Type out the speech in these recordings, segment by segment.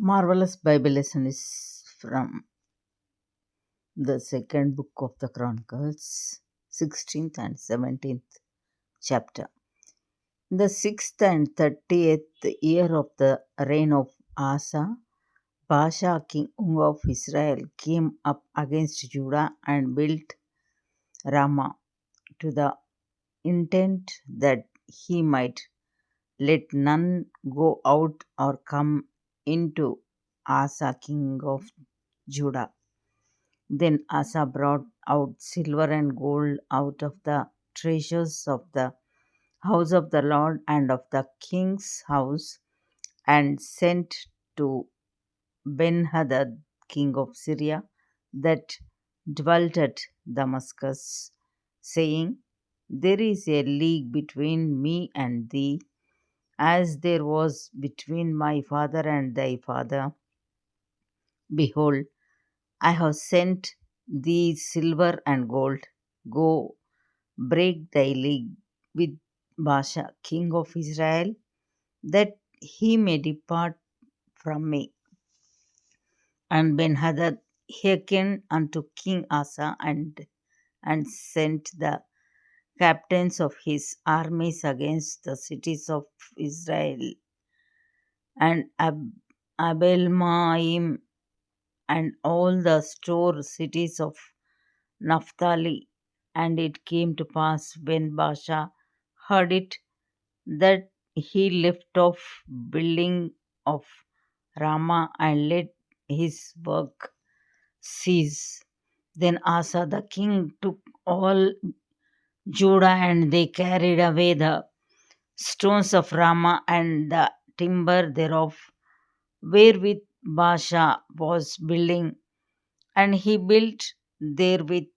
Marvelous Bible lesson is from the second book of the Chronicles, 16th and 17th chapter. In the 6th and 30th year of the reign of Asa, Baasha, king of Israel, came up against Judah and built Ramah to the intent that he might let none go out or come into Asa, king of Judah. Then Asa brought out silver and gold out of the treasures of the house of the Lord and of the king's house, and sent to Benhadad, king of Syria, that dwelt at Damascus, saying, There is a league between me and thee, as there was between my father and thy father. Behold, I have sent thee silver and gold. Go, break thy league with Baasha, king of Israel, that he may depart from me. And Benhadad hearkened unto King Asa, and sent the captains of his armies against the cities of Israel, and Abelmaim, and all the store cities of Naphtali. And it came to pass, when Baasha heard it, that he left off building of Ramah and let his work cease. Then Asa the king took all Judah, and they carried away the stones of Ramah and the timber thereof, wherewith Baasha was building, and he built therewith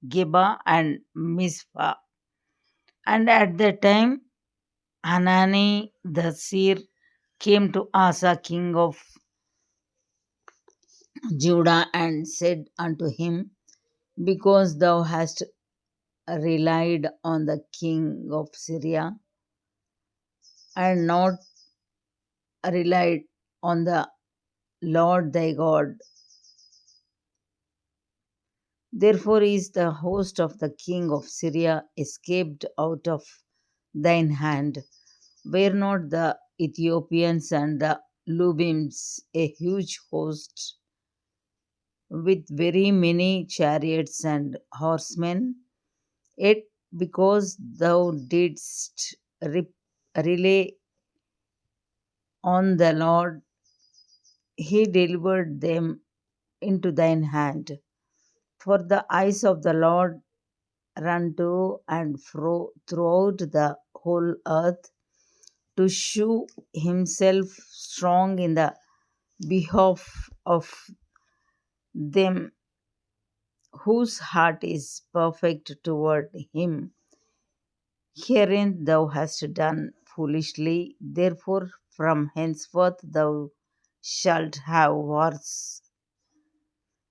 Geba and Mizpah. And at that time Hanani the seer came to Asa king of Judah and said unto him, Because thou hast relied on the king of Syria, and not relied on the Lord thy God, therefore is the host of the king of Syria escaped out of thine hand. Were not the Ethiopians and the Lubims a huge host with very many chariots and horsemen? Yet because thou didst rely on the Lord, he delivered them into thine hand. For the eyes of the Lord run to and fro throughout the whole earth, to shew himself strong in the behalf of them whose heart is perfect toward him. Herein thou hast done foolishly, therefore from henceforth thou shalt have wars.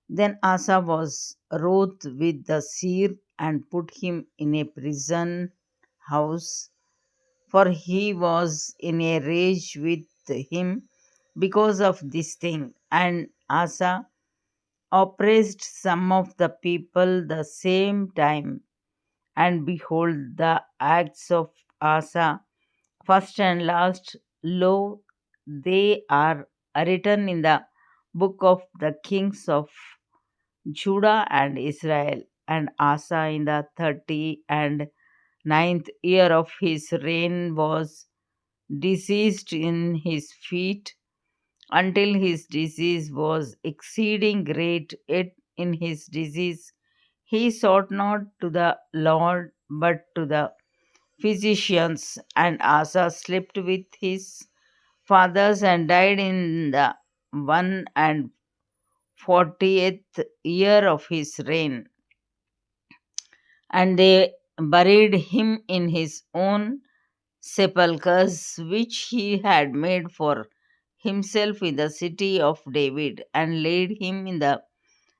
Then Asa was wroth with the seer, and put him in a prison house, for he was in a rage with him because of this thing. And Asa oppressed some of the people the same time. And behold, the acts of Asa, first and last, lo, they are written in the book of the kings of Judah and Israel. And Asa in the 39th year of his reign was diseased in his feet, until his disease was exceeding great. Yet in his disease he sought not to the Lord, but to the physicians. And Asa slept with his fathers, and died in the 140th year of his reign. And they buried him in his own sepulchres, which he had made for himself in the city of David, and laid him in the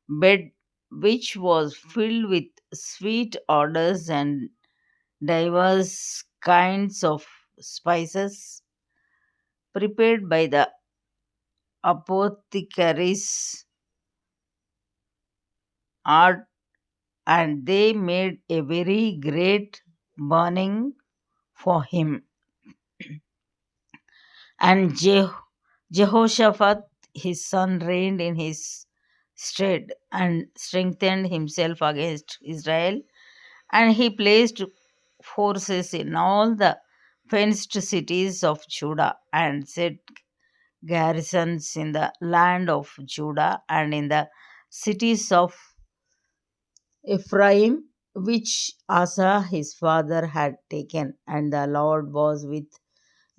bed which was filled with sweet odors and divers kinds of spices, prepared by the apothecaries art, and they made a very great burning for him. And Jehoshaphat his son reigned in his stead and strengthened himself against Israel, and he placed forces in all the fenced cities of Judah and set garrisons in the land of Judah and in the cities of Ephraim, which Asa his father had taken. And the Lord was with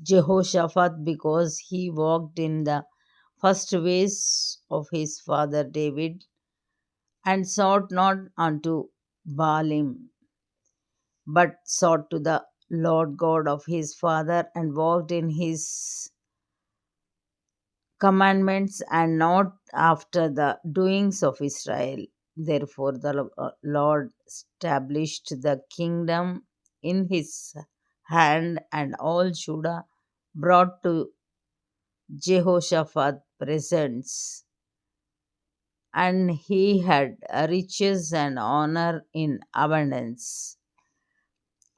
Jehoshaphat because he walked in the first ways of his father David and sought not unto Baalim, but sought to the Lord God of his father and walked in his commandments and not after the doings of Israel. Therefore, the Lord established the kingdom in his hand, and all Judah brought to Jehoshaphat presents, and he had riches and honor in abundance,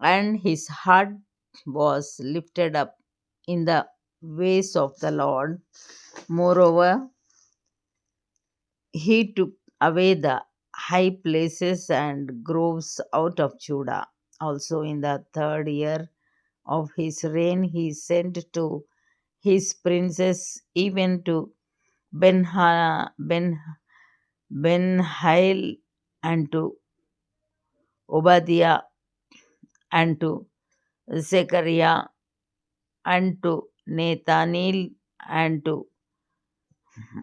and his heart was lifted up in the ways of the Lord. Moreover, he took away the high places and groves out of Judah. Also, in the third year of his reign, he sent to his princes, even to Ben-Hail, and to Obadiah, and to Zechariah, and to Nathaniel, and to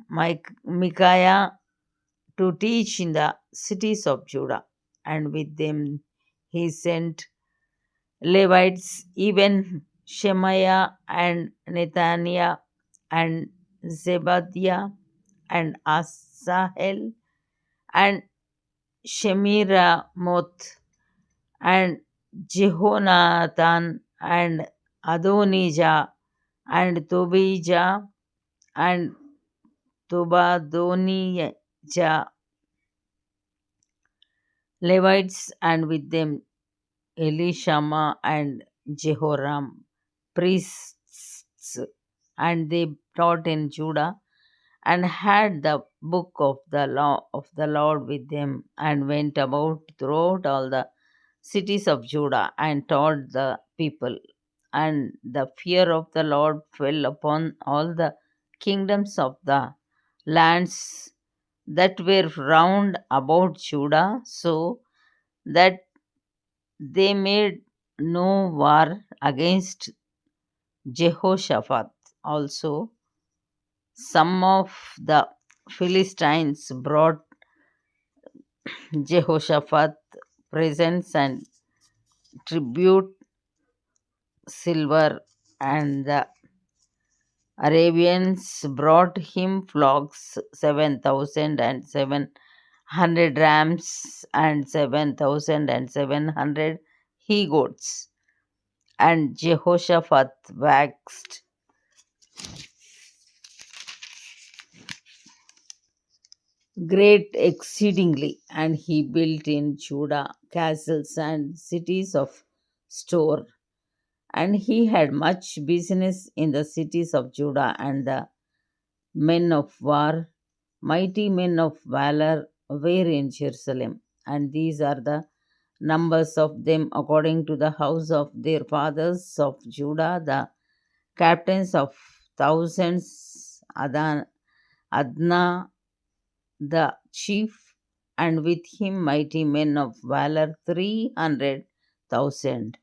Micaiah, to teach in the cities of Judah. And with them he sent Levites, even Shemaiah and Nethaniah and Zebadiah and Asahel and Shemiramoth and Jehonathan and Adonijah and Tobijah and Tobadonijah, Levites, and with them Elishama and Jehoram, priests, and they taught in Judah, and had the book of the law of the Lord with them, and went about throughout all the cities of Judah, and taught the people. And the fear of the Lord fell upon all the kingdoms of the lands that were round about Judah, so that they made no war against Jehoshaphat. Also, some of the Philistines brought Jehoshaphat presents and tribute, silver, and the Arabians brought him flocks 7,700 rams and 7,700 he goats. And Jehoshaphat waxed great exceedingly, and he built in Judah castles and cities of store. And he had much business in the cities of Judah, and the men of war, mighty men of valor, were in Jerusalem. And these are the numbers of them according to the house of their fathers of Judah, the captains of thousands, Adnah the chief, and with him mighty men of valor 300,000.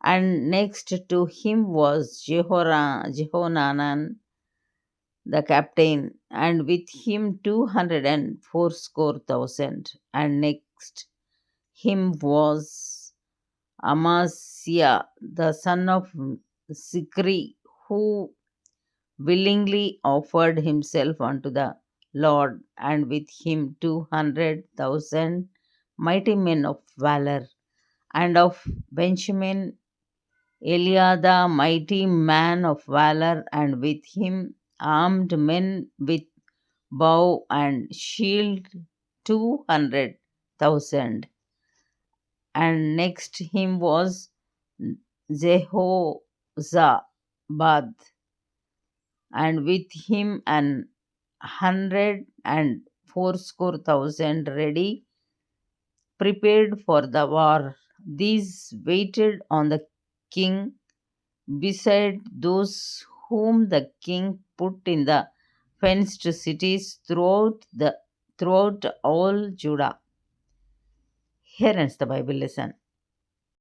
And next to him was Jehonanan the captain, and with him 200 and fourscore thousand. And next him was Amasiah the son of Zikri, who willingly offered himself unto the Lord, and with him 200,000 mighty men of valor. And of Benjamin, Eliada, mighty man of valor, and with him armed men with bow and shield 200,000. And next him was Jehozabad, and with him 100 and fourscore thousand ready, prepared for the war. These waited on the king beside those whom the king put in the fenced cities throughout all Judah. Here ends the Bible lesson.